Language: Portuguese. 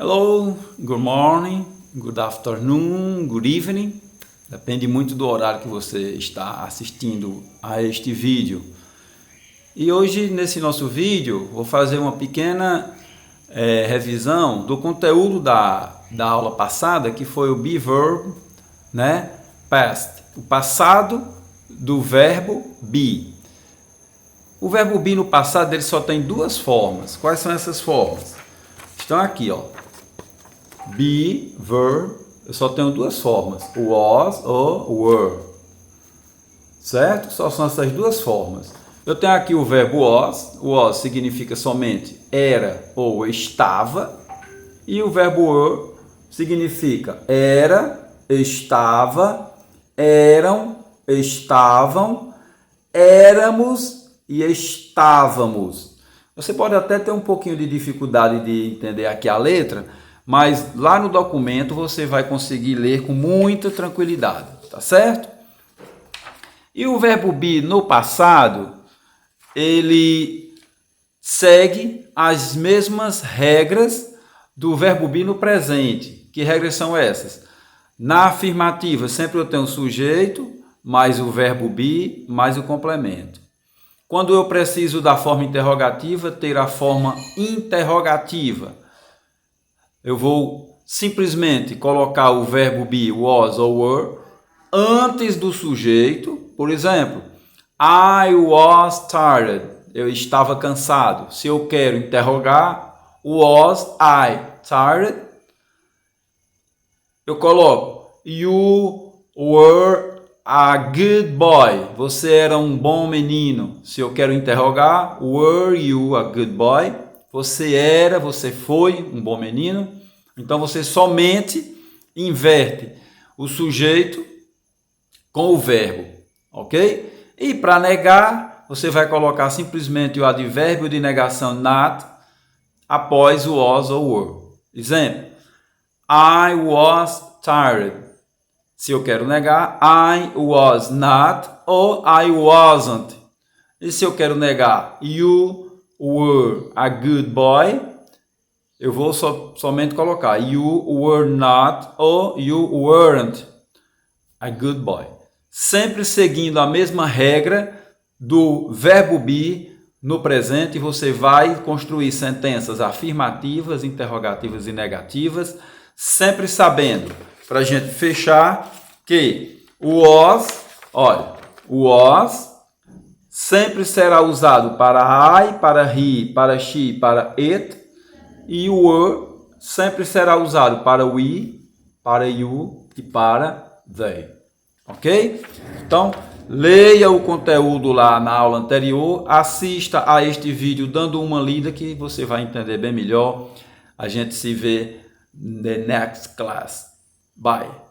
Hello, good morning, good afternoon, good evening. Depende muito do horário que você está assistindo a este vídeo. E hoje, nesse nosso vídeo, vou fazer uma pequena revisão do conteúdo da aula passada, que foi o be verb, né? Past, o passado do verbo be. O verbo be no passado ele só tem duas formas. Quais são essas formas? Estão aqui, ó. Be, verb, eu só tenho duas formas, o was ou were, certo? Só são essas duas formas. Eu tenho aqui o verbo was, o was significa somente era ou estava, e o verbo were significa era, estava, eram, estavam, éramos e estávamos. Você pode até ter um pouquinho de dificuldade de entender aqui a letra, mas lá no documento você vai conseguir ler com muita tranquilidade, tá certo? E o verbo be no passado, ele segue as mesmas regras do verbo be no presente. Que regras são essas? Na afirmativa, sempre eu tenho o sujeito, mais o verbo be, mais o complemento. Quando eu preciso da forma interrogativa, ter a forma interrogativa. Eu vou simplesmente colocar o verbo be, was ou were, antes do sujeito. Por exemplo, I was tired. Eu estava cansado. Se eu quero interrogar, was I tired? Eu coloco you were a good boy. Você era um bom menino. Se eu quero interrogar, were you a good boy? Você foi um bom menino. Então você somente inverte o sujeito com o verbo, ok? E para negar, você vai colocar simplesmente o advérbio de negação not após o was ou were. Exemplo, I was tired. Se eu quero negar, I was not ou I wasn't. E se eu quero negar, you were a good boy, eu vou somente colocar you were not ou you weren't a good boy. Sempre seguindo a mesma regra do verbo be no presente, você vai construir sentenças afirmativas, interrogativas e negativas, sempre sabendo, para a gente fechar, que o was, olha, o was sempre será usado para I, para he, para she, para it, e o were sempre será usado para we, para you e para they. Ok? Então, leia o conteúdo lá na aula anterior, assista a este vídeo dando uma lida que você vai entender bem melhor. A gente se vê na next class. Bye!